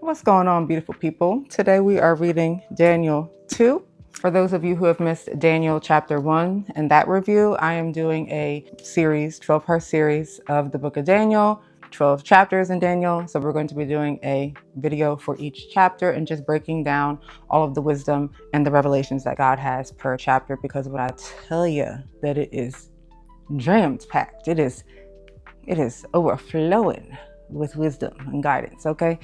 What's going on, beautiful people? Today we are reading Daniel 2. For those of you who have missed Daniel chapter 1 and that review, I am doing a series, 12-part series of the book of Daniel, 12 chapters in Daniel. So we're going to be doing a video for each chapter and just breaking down all of the wisdom and the revelations that God has per chapter, because when I tell you that it is jam-packed, it is overflowing with wisdom and guidance, okay?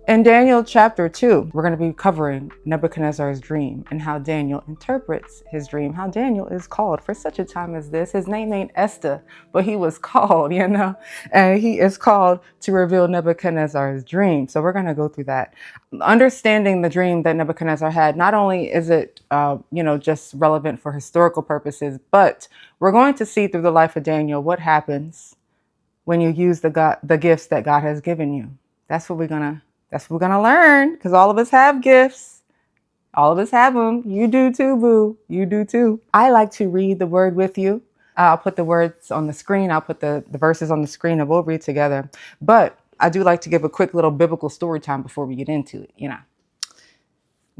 In Daniel chapter 2, we're going to be covering Nebuchadnezzar's dream and how Daniel interprets his dream, how Daniel is called for such a time as this. His name ain't Esther, but he was called, and he is called to reveal Nebuchadnezzar's dream. So we're going to go through that. Understanding the dream that Nebuchadnezzar had, not only is it, just relevant for historical purposes, but we're going to see through the life of Daniel what happens when you use the gifts that God has given you. That's what we're gonna learn, because all of us have gifts. All of us have them. You do too, boo. You do too. I like to read the word with you. I'll put the words on the screen. I'll put the verses on the screen and we'll read together. But I do like to give a quick little biblical story time before we get into it,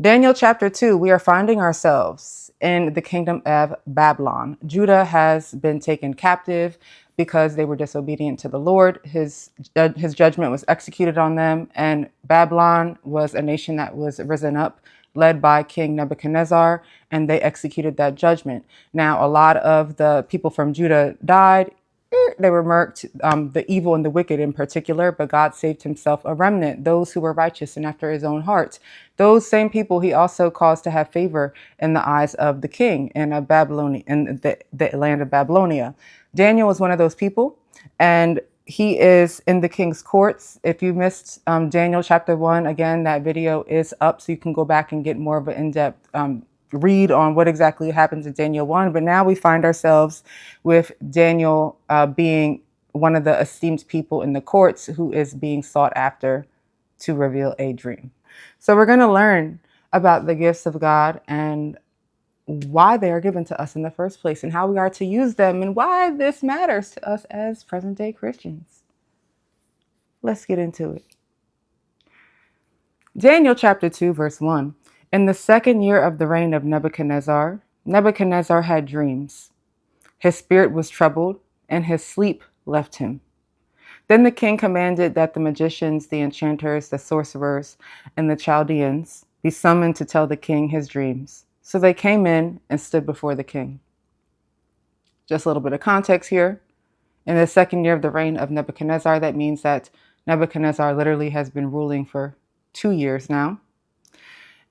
Daniel chapter 2, we are finding ourselves in the kingdom of Babylon. Judah has been taken captive because they were disobedient to the Lord. His judgment was executed on them, and Babylon was a nation that was risen up, led by King Nebuchadnezzar, and they executed that judgment. Now, a lot of the people from Judah died. They were murked, the evil and the wicked in particular, but God saved himself a remnant, those who were righteous and after his own heart. Those same people he also caused to have favor in the eyes of the king in Babylon, in the land of Babylonia. Daniel was one of those people, and he is in the king's courts. If you missed Daniel chapter 1, again, that video is up, so you can go back and get more of an in-depth read on what exactly happens in Daniel 1. But now we find ourselves with Daniel being one of the esteemed people in the courts who is being sought after to reveal a dream. So we're going to learn about the gifts of God and why they are given to us in the first place and how we are to use them and why this matters to us as present day Christians. Let's get into it. Daniel chapter 2, verse 1. In the second year of the reign of Nebuchadnezzar, Nebuchadnezzar had dreams. His spirit was troubled, and his sleep left him. Then the king commanded that the magicians, the enchanters, the sorcerers, and the Chaldeans be summoned to tell the king his dreams. So they came in and stood before the king. Just a little bit of context here. In the second year of the reign of Nebuchadnezzar, that means that Nebuchadnezzar literally has been ruling for 2 years now.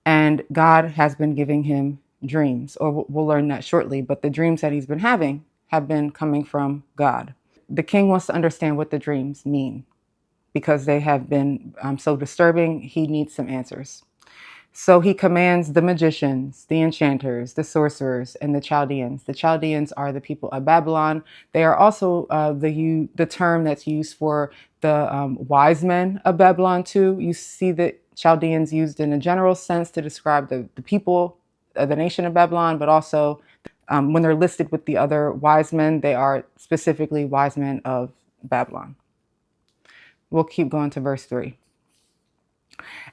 And God has been giving him dreams, or we'll learn that shortly. But the dreams that he's been having have been coming from God. The king wants to understand what the dreams mean because they have been so disturbing. He needs some answers. So he commands the magicians, the enchanters, the sorcerers, and the Chaldeans. The Chaldeans are the people of Babylon. They are also the term that's used for the wise men of Babylon too. You see the Chaldeans used in a general sense to describe the people of the nation of Babylon, but also when they're listed with the other wise men, they are specifically wise men of Babylon. We'll keep going to verse 3.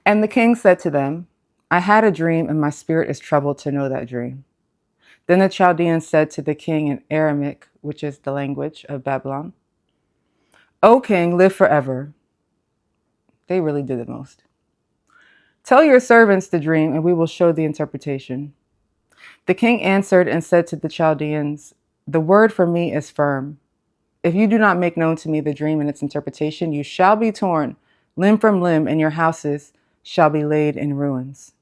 And the king said to them, I had a dream, and my spirit is troubled to know that dream. Then the Chaldeans said to the king in Aramaic, which is the language of Babylon, O king, live forever. They really did the most. Tell your servants the dream, and we will show the interpretation. The king answered and said to the Chaldeans, the word for me is firm. If you do not make known to me the dream and its interpretation, you shall be torn limb from limb, and your houses shall be laid in ruins.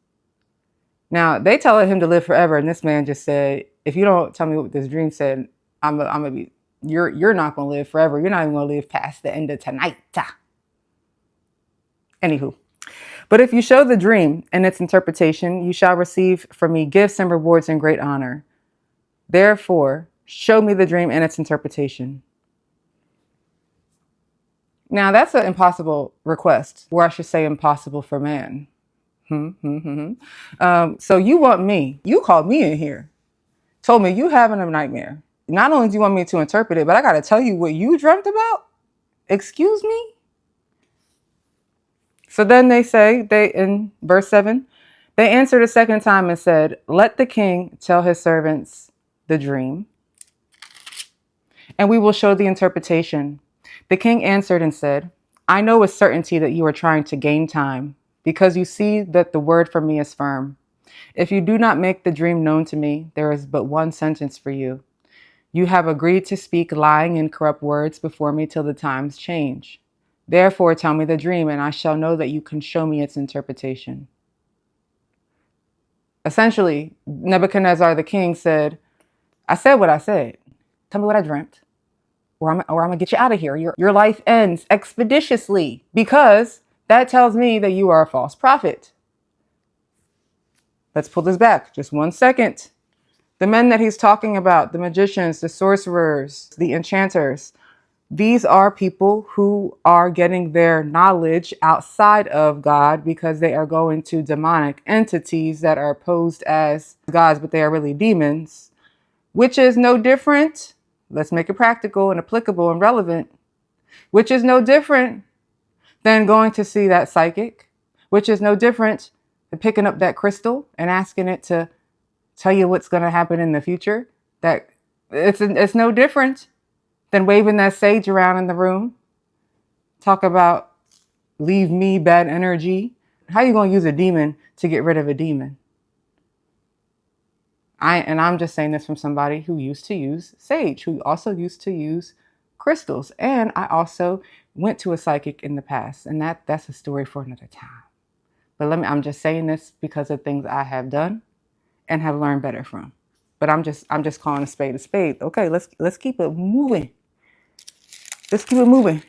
Now, they tell him to live forever, and this man just said, if you don't tell me what this dream said, you're not going to live forever. You're not even going to live past the end of tonight. Anywho. But if you show the dream and its interpretation, you shall receive from me gifts and rewards and great honor. Therefore, show me the dream and its interpretation. Now, that's an impossible request, or I should say impossible for man. So you want me, you called me in here, told me you having a nightmare. Not only do you want me to interpret it, but I got to tell you what you dreamt about. Excuse me? So then in verse 7, they answered a second time and said, let the king tell his servants the dream, and we will show the interpretation. The king answered and said, I know with certainty that you are trying to gain time, because you see that the word from me is firm. If you do not make the dream known to me, there is but one sentence for you. You have agreed to speak lying and corrupt words before me till the times change. Therefore, tell me the dream, and I shall know that you can show me its interpretation. Essentially, Nebuchadnezzar the king said, I said what I said. Tell me what I dreamt, or I'm going to get you out of here. Your life ends expeditiously, because that tells me that you are a false prophet. Let's pull this back just 1 second. The men that he's talking about, the magicians, the sorcerers, the enchanters, these are people who are getting their knowledge outside of God because they are going to demonic entities that are posed as gods, but they are really demons, which is no different. Let's make it practical and applicable and relevant, which is no different than going to see that psychic, which is no different than picking up that crystal and asking it to tell you what's going to happen in the future. That it's no different than waving that sage around in the room. Talk about leave me bad energy. How are you going to use a demon to get rid of a demon? I'm just saying this from somebody who used to use sage, who also used to use crystals. And I also went to a psychic in the past, and that's a story for another time. But I'm just saying this because of things I have done and have learned better from. But I'm just calling a spade a spade. Okay, let's keep it moving. Let's keep it moving.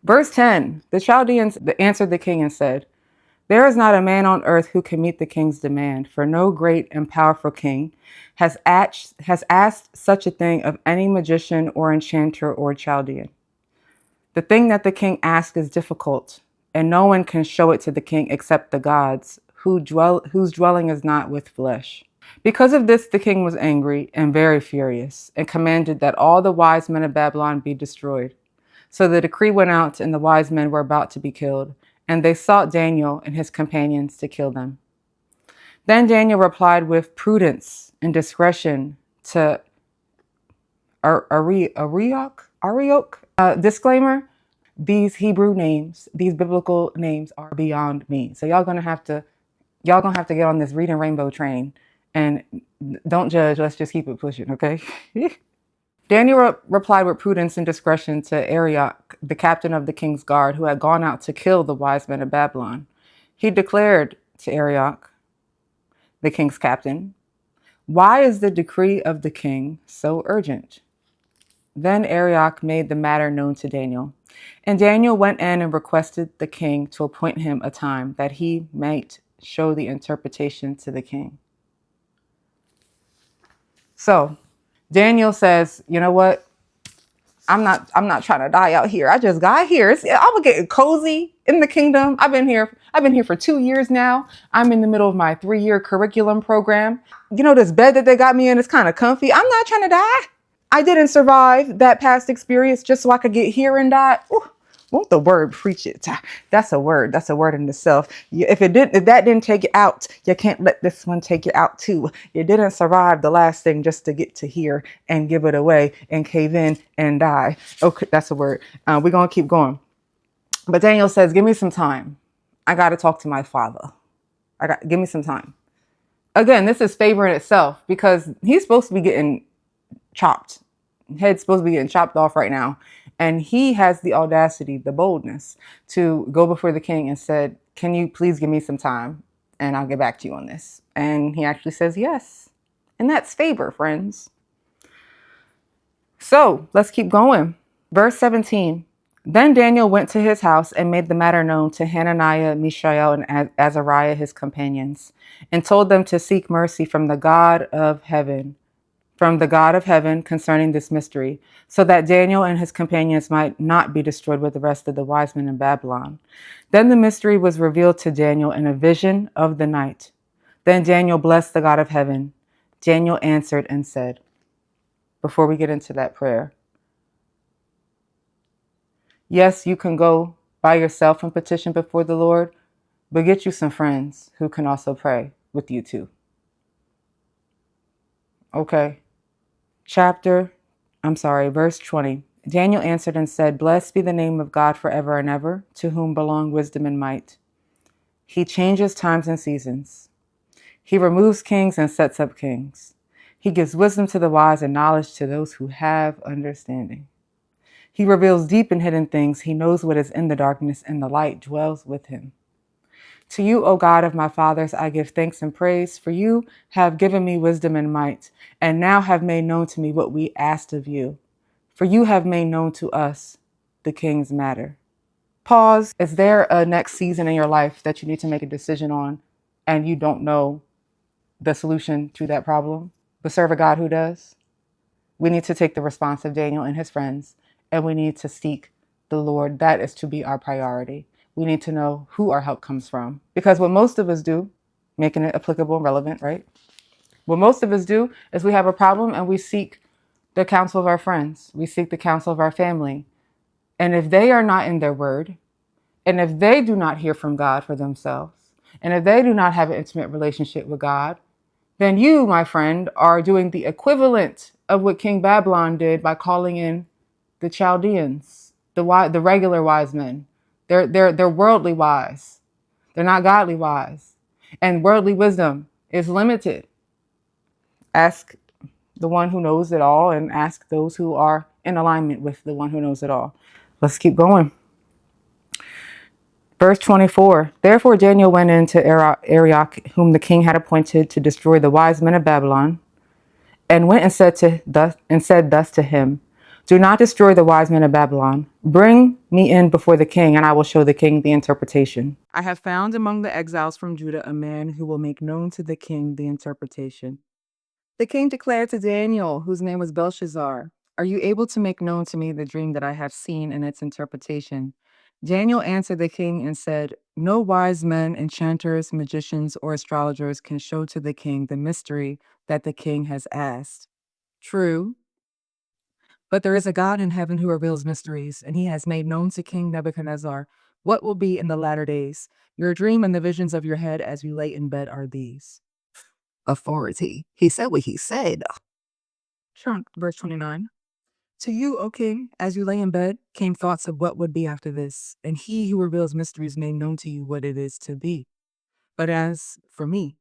Verse 10, the Chaldeans answered the king and said, there is not a man on earth who can meet the king's demand, for no great and powerful king has asked such a thing of any magician or enchanter or Chaldean. The thing that the king asks is difficult, and no one can show it to the king except the gods, whose dwelling is not with flesh. Because of this, the king was angry and very furious, and commanded that all the wise men of Babylon be destroyed. So the decree went out, and the wise men were about to be killed, and they sought Daniel and his companions to kill them. Then Daniel replied with prudence and discretion to Arioch. Disclaimer: these Hebrew names, these biblical names, are beyond me. So y'all gonna have to get on this reading rainbow train, and don't judge. Let's just keep it pushing, okay? Daniel replied with prudence and discretion to Arioch, the captain of the king's guard, who had gone out to kill the wise men of Babylon. He declared to Arioch, the king's captain, why is the decree of the king so urgent? Then Arioch made the matter known to Daniel. And Daniel went in and requested the king to appoint him a time that he might show the interpretation to the king. So Daniel says, you know what? I'm not trying to die out here. I just got here. I'm getting cozy in the kingdom. I've been here for 2 years now. I'm in the middle of my 3-year curriculum program. You know, this bed that they got me in is kind of comfy. I'm not trying to die. I didn't survive that past experience just so I could get here and die. Ooh, won't the word preach it? That's a word. That's a word in itself. If that didn't take it out, you can't let this one take it out too. You didn't survive the last thing just to get to here and give it away and cave in and die. Okay, that's a word. We're going to keep going. But Daniel says, give me some time. I got to talk to my father. Give me some time. Again, this is favor in itself because he's supposed to be getting chopped. Head's supposed to be getting chopped off right now. And he has the audacity, the boldness to go before the king and said, can you please give me some time and I'll get back to you on this? And he actually says yes. And that's favor, friends. So let's keep going. Verse 17. Then Daniel went to his house and made the matter known to Hananiah, Mishael, and Azariah, his companions, and told them to seek mercy from the God of heaven concerning this mystery, so that Daniel and his companions might not be destroyed with the rest of the wise men in Babylon. Then the mystery was revealed to Daniel in a vision of the night. Then Daniel blessed the God of heaven. Daniel answered and said, before we get into that prayer, Yes, you can go by yourself and petition before the Lord, but get you some friends who can also pray with you too. Okay. Verse 20. Daniel answered and said, Blessed be the name of God forever and ever, to whom belong wisdom and might. He changes times and seasons. He removes kings and sets up kings. He gives wisdom to the wise and knowledge to those who have understanding. He reveals deep and hidden things. He knows what is in the darkness, and the light dwells with him. To you, O God of my fathers, I give thanks and praise, for you have given me wisdom and might, and now have made known to me what we asked of you. For you have made known to us the king's matter. Pause. Is there a next season in your life that you need to make a decision on, and you don't know the solution to that problem, but serve a God who does? We need to take the response of Daniel and his friends, and we need to seek the Lord. That is to be our priority. We need to know who our help comes from. Because what most of us do, making it applicable and relevant, right? What most of us do is we have a problem and we seek the counsel of our friends. We seek the counsel of our family. And if they are not in their word, and if they do not hear from God for themselves, and if they do not have an intimate relationship with God, then you, my friend, are doing the equivalent of what King Babylon did by calling in the Chaldeans, the regular wise men. They're worldly wise. They're not godly wise. And worldly wisdom is limited. Ask the one who knows it all and ask those who are in alignment with the one who knows it all. Let's keep going. Verse 24, Therefore Daniel went into Arioch, whom the king had appointed to destroy the wise men of Babylon, and went and said thus to him, Do not destroy the wise men of Babylon. Bring me in before the king, and I will show the king the interpretation. I have found among the exiles from Judah a man who will make known to the king the interpretation. The king declared to Daniel, whose name was Belshazzar, Are you able to make known to me the dream that I have seen and its interpretation? Daniel answered the king and said, No wise men, enchanters, magicians, or astrologers can show to the king the mystery that the king has asked. True, but there is a God in heaven who reveals mysteries, and he has made known to King Nebuchadnezzar what will be in the latter days. Your dream and the visions of your head as you lay in bed are these. Authority. He said what he said. Verse 29. To you, O king, as you lay in bed, came thoughts of what would be after this, and he who reveals mysteries made known to you what it is to be. But as for me,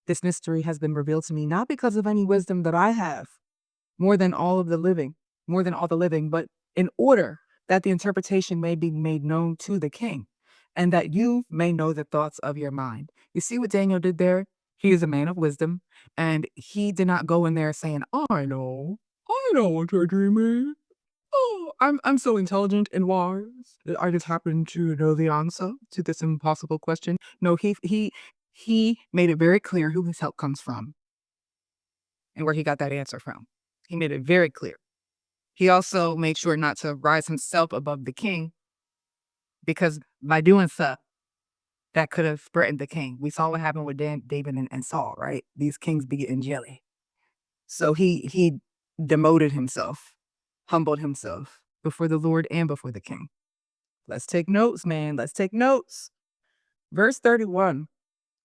this mystery has been revealed to me not because of any wisdom that I have, more than all the living, but in order that the interpretation may be made known to the king, and that you may know the thoughts of your mind. You see what Daniel did there? He is a man of wisdom, and he did not go in there saying, I know what your dream is. Oh, I'm so intelligent and wise that I just happen to know the answer to this impossible question. No, he made it very clear who his help comes from and where he got that answer from. He made it very clear. He also made sure not to rise himself above the king, because by doing so, that could have threatened the king. We saw what happened with David and Saul, right? These kings be getting jelly. So he demoted himself, humbled himself before the Lord and before the king. Let's take notes, man. Let's take notes. Verse 31.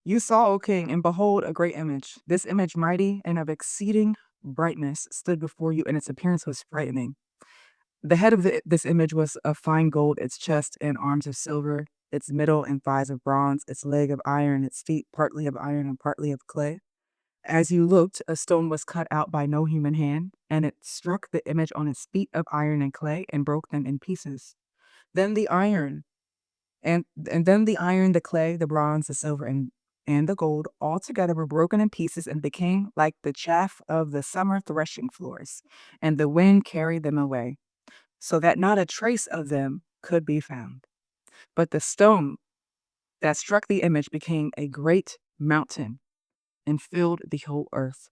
You saw, O king, and behold, a great image. This image, mighty and of exceeding brightness, stood before you, and its appearance was frightening. The head of this image was of fine gold, its chest and arms of silver, its middle and thighs of bronze, its leg of iron, its feet partly of iron and partly of clay. As you looked, a stone was cut out by no human hand, and it struck the image on its feet of iron and clay and broke them in pieces. Then the iron, then the iron, the clay, the bronze, the silver, and the gold all together were broken in pieces and became like the chaff of the summer threshing floors, and the wind carried them away, so that not a trace of them could be found. But the stone that struck the image became a great mountain and filled the whole earth.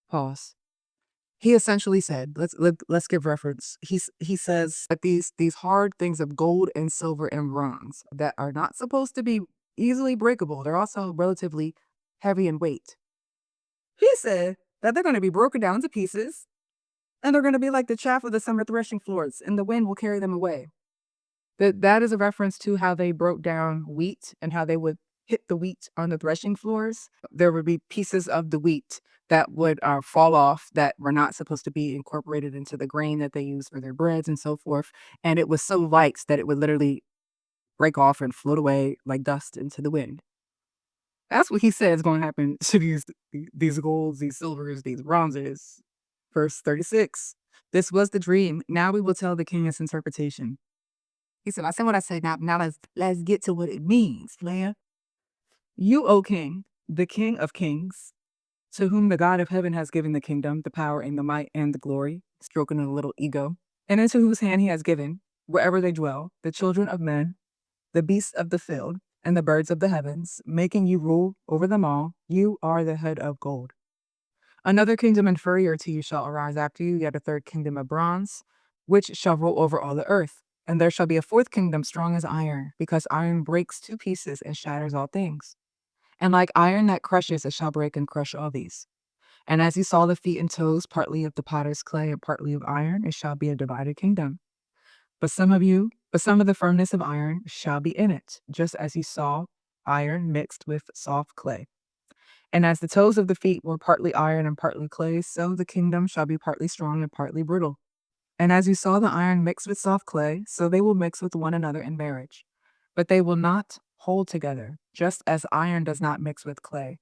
Pause. He essentially said, let's give reference. He says that these hard things of gold and silver and bronze that are not supposed to be easily breakable, they're also relatively heavy in weight. He said that they're going to be broken down to pieces, And they're going to be like the chaff of the summer threshing floors, and the wind will carry them away. That is a reference to how they broke down wheat and how they would hit the wheat on the threshing floors. There would be pieces of the wheat that would fall off that were not supposed to be incorporated into the grain that they use for their breads and so forth. And it was so light that it would literally break off and float away like dust into the wind. That's what he said is going to happen to these golds, these silvers, these bronzes. Verse 36. This was the dream. Now we will tell the king its interpretation. He said, I said what I said. Now let's get to what it means, player. You, O king, the king of kings, to whom the God of heaven has given the kingdom, the power and the might and the glory, stroking a little ego, and into whose hand he has given, wherever they dwell, the children of men, the beasts of the field, and the birds of the heavens, making you rule over them all. You are the head of gold. Another kingdom inferior to you shall arise after you, yet a third kingdom of bronze, which shall rule over all the earth. And there shall be a fourth kingdom strong as iron, because iron breaks to pieces and shatters all things. And like iron that crushes, it shall break and crush all these. And as you saw the feet and toes, partly of the potter's clay and partly of iron, it shall be a divided kingdom. But some of the firmness of iron shall be in it, just as you saw iron mixed with soft clay. And as the toes of the feet were partly iron and partly clay, so the kingdom shall be partly strong and partly brittle. And as you saw the iron mixed with soft clay, so they will mix with one another in marriage. But they will not hold together, just as iron does not mix with clay.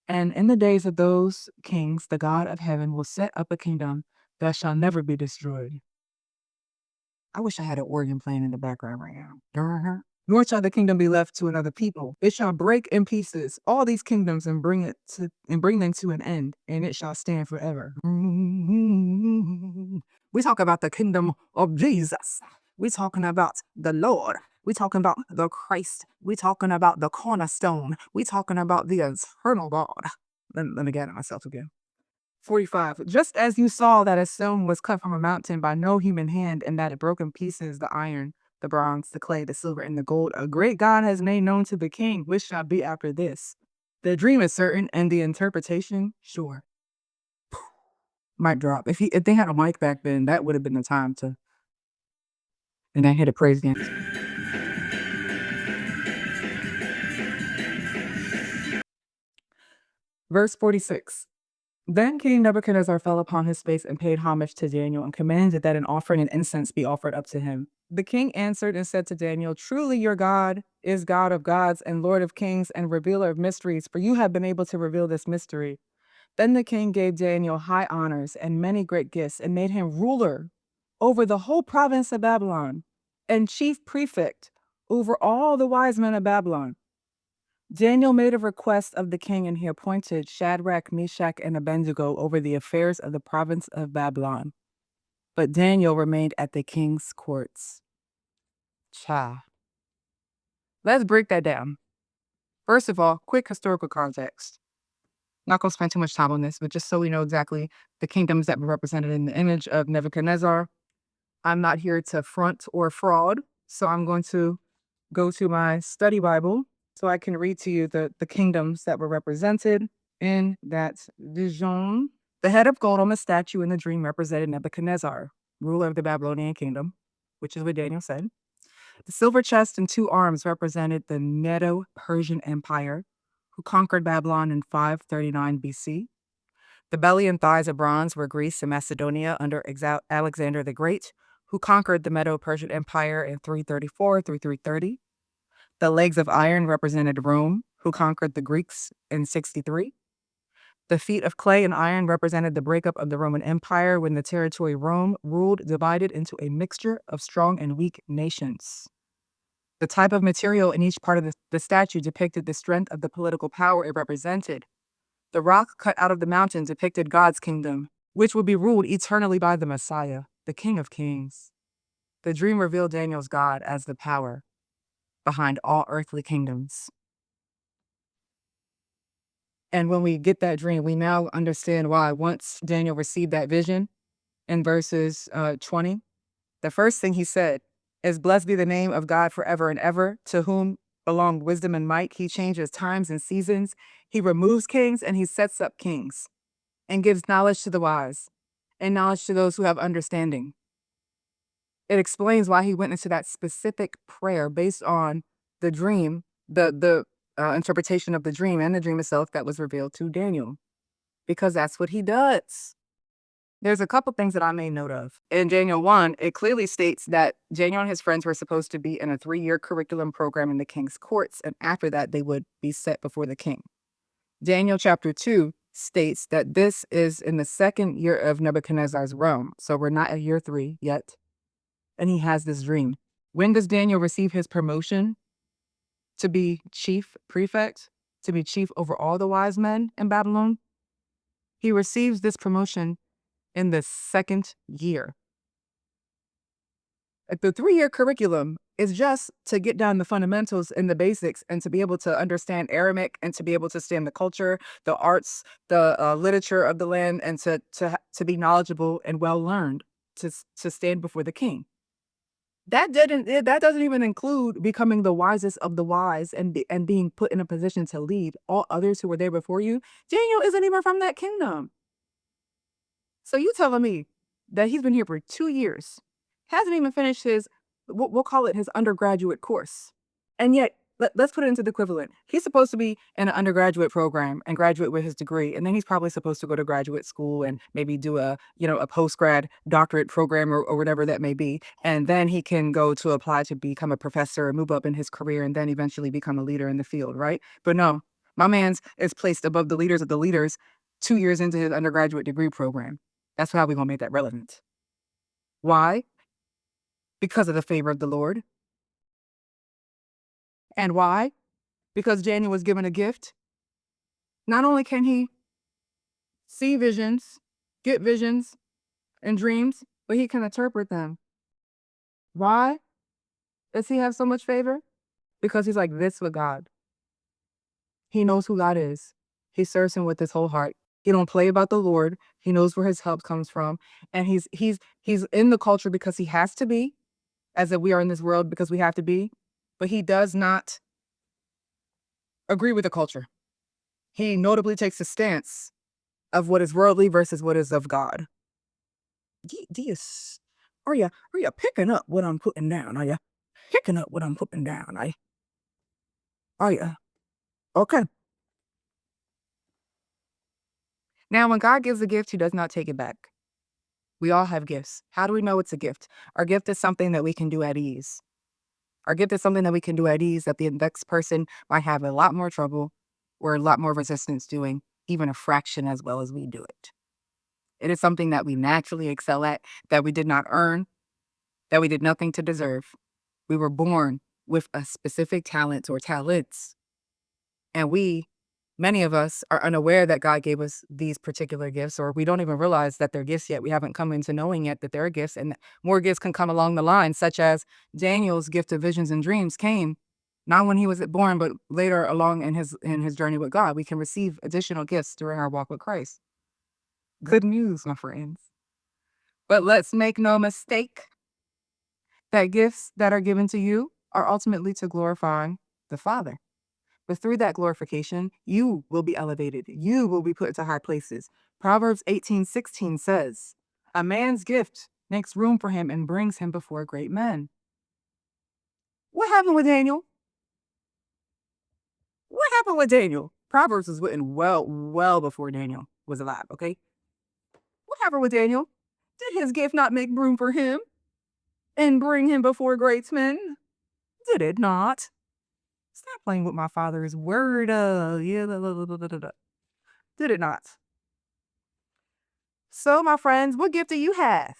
And in the days of those kings, the God of heaven will set up a kingdom that shall never be destroyed. I wish I had an organ playing in the background right now. Nor shall the kingdom be left to another people. It shall break in pieces all these kingdoms and bring them to an end, and it shall stand forever. We talk about the kingdom of Jesus. We talking about the Lord. We talking about the Christ. We talking about the cornerstone. We talking about the eternal God. Let me get at myself again. 45. Just as you saw that a stone was cut from a mountain by no human hand, and that it broke in pieces the iron, the bronze, the clay, the silver, and the gold, a great God has made known to the king which shall be after this. The dream is certain, and the interpretation sure. Mic drop. If they had a mic back then, that would have been the time to. And I hit a praise dance. Verse 46. Then King Nebuchadnezzar fell upon his face and paid homage to Daniel and commanded that an offering and incense be offered up to him. The king answered and said to Daniel, truly your God is God of gods and Lord of kings and revealer of mysteries, for you have been able to reveal this mystery. Then the king gave Daniel high honors and many great gifts and made him ruler over the whole province of Babylon and chief prefect over all the wise men of Babylon. Daniel made a request of the king, and he appointed Shadrach, Meshach, and Abednego over the affairs of the province of Babylon. But Daniel remained at the king's courts. Let's break that down. First of all, quick historical context. Not going to spend too much time on this, but just so we know exactly the kingdoms that were represented in the image of Nebuchadnezzar. I'm not here to front or fraud, so I'm going to go to my study Bible so I can read to you the kingdoms that were represented in that vision. The head of gold on the statue in the dream represented Nebuchadnezzar, ruler of the Babylonian kingdom, which is what Daniel said. The silver chest and two arms represented the Medo-Persian Empire, who conquered Babylon in 539 BC. The belly and thighs of bronze were Greece and Macedonia under Alexander the Great, who conquered the Medo-Persian Empire in 334 through 330. The legs of iron represented Rome, who conquered the Greeks in 63. The feet of clay and iron represented the breakup of the Roman Empire when the territory Rome ruled divided into a mixture of strong and weak nations. The type of material in each part of the statue depicted the strength of the political power it represented. The rock cut out of the mountain depicted God's kingdom, which would be ruled eternally by the Messiah, the King of Kings. The dream revealed Daniel's God as the power behind all earthly kingdoms. And when we get that dream, we now understand why once Daniel received that vision in verses 20, the first thing he said is, blessed be the name of God forever and ever, to whom belong wisdom and might. He changes times and seasons. He removes kings and he sets up kings and gives knowledge to the wise and knowledge to those who have understanding. It explains why he went into that specific prayer based on the dream, the interpretation of the dream and the dream itself that was revealed to Daniel, because that's what he does. There's a couple things that I made note of. In Daniel 1, it clearly states that Daniel and his friends were supposed to be in a 3-year curriculum program in the king's courts, and after that, they would be set before the king. Daniel chapter 2 states that this is in the 2nd year of Nebuchadnezzar's realm. So we're not at year 3 yet. And he has this dream. When does Daniel receive his promotion to be chief prefect, to be chief over all the wise men in Babylon? He receives this promotion in the 2nd year. The 3-year curriculum is just to get down the fundamentals and the basics and to be able to understand Aramaic and to be able to stand the culture, the arts, the literature of the land, and to be knowledgeable and well learned to stand before the king. That doesn't even include becoming the wisest of the wise and being put in a position to lead all others who were there before you. Daniel isn't even from that kingdom. So you telling me that he's been here for 2 years, hasn't even finished his, we'll call it his undergraduate course. And yet, let's put it into the equivalent. He's supposed to be in an undergraduate program and graduate with his degree. And then he's probably supposed to go to graduate school and maybe do a post-grad doctorate program or whatever that may be. And then he can go to apply to become a professor and move up in his career and then eventually become a leader in the field, right? But no, my man's is placed above the leaders of the leaders 2 years into his undergraduate degree program. That's how we're going to make that relevant. Why? Because of the favor of the Lord. And why? Because Daniel was given a gift. Not only can he see visions, get visions and dreams, but he can interpret them. Why does he have so much favor? Because he's like this with God. He knows who God is. He serves him with his whole heart. He don't play about the Lord. He knows where his help comes from. And he's in the culture because he has to be, as if we are in this world because we have to be. But he does not agree with the culture. He notably takes a stance of what is worldly versus what is of God. Are you picking up what I'm putting down? Are you picking up what I'm putting down? Are you? Okay. Now, when God gives a gift, he does not take it back. We all have gifts. How do we know it's a gift? Our gift is something that we can do at ease. Our gift is something that we can do at ease that the next person might have a lot more trouble or a lot more resistance doing, even a fraction as well as we do it. It is something that we naturally excel at, that we did not earn, that we did nothing to deserve. We were born with a specific talent or talents. And many of us are unaware that God gave us these particular gifts, or we don't even realize that they're gifts yet. We haven't come into knowing yet that they're gifts, and more gifts can come along the line, such as Daniel's gift of visions and dreams came not when he was born, but later along in his journey with God. We can receive additional gifts during our walk with Christ. Good news, my friends. But let's make no mistake that gifts that are given to you are ultimately to glorify the Father. But through that glorification, you will be elevated. You will be put into high places. Proverbs 18:16 says, "A man's gift makes room for him and brings him before great men." What happened with Daniel? What happened with Daniel? Proverbs was written well before Daniel was alive, okay? What happened with Daniel? Did his gift not make room for him and bring him before great men? Did it not? Stop playing with my father's word. Did it not? So, my friends, what gift do you have?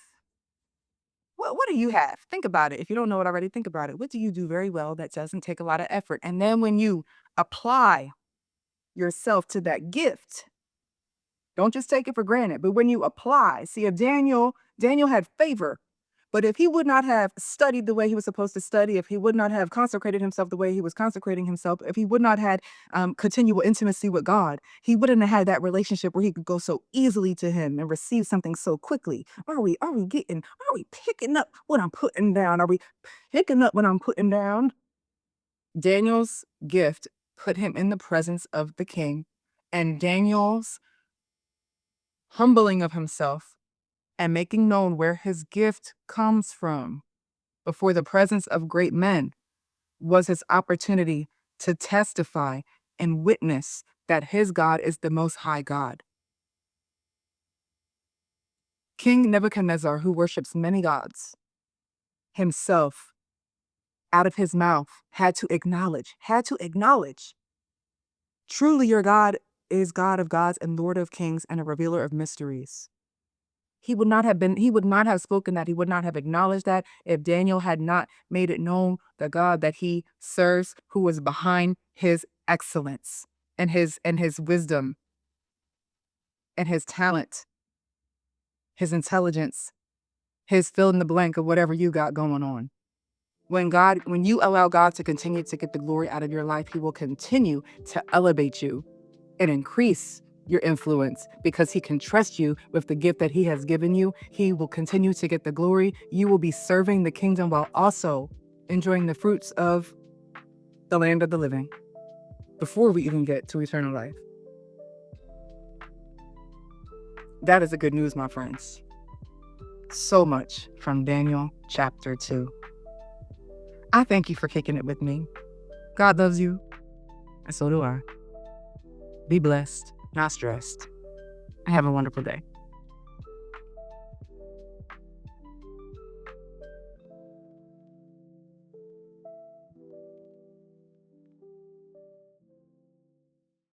What do you have? Think about it. If you don't know it already, think about it. What do you do very well that doesn't take a lot of effort? And then when you apply yourself to that gift, don't just take it for granted, but when you apply, see, if Daniel had favor, but if he would not have studied the way he was supposed to study, if he would not have consecrated himself the way he was consecrating himself, if he would not have had continual intimacy with God, he wouldn't have had that relationship where he could go so easily to him and receive something so quickly. Are we picking up what I'm putting down? Are we picking up what I'm putting down? Daniel's gift put him in the presence of the king, and Daniel's humbling of himself and making known where his gift comes from before the presence of great men was his opportunity to testify and witness that his God is the Most High God. King Nebuchadnezzar, who worships many gods, himself, out of his mouth, had to acknowledge, truly your God is God of gods and Lord of kings and a revealer of mysteries. He would not have spoken that, he would not have acknowledged that if Daniel had not made it known the God that he serves, who was behind his excellence and his wisdom and his talent, his intelligence, his fill in the blank of whatever you got going on. When you allow God to continue to get the glory out of your life, he will continue to elevate you and increase your influence because he can trust you with the gift that he has given you. He will continue to get the glory. You will be serving the kingdom while also enjoying the fruits of the land of the living before we even get to eternal life. That is the good news, my friends. So much from Daniel chapter 2. I thank you for kicking it with me. God loves you, and so do I. Be blessed, not stressed. Have a wonderful day.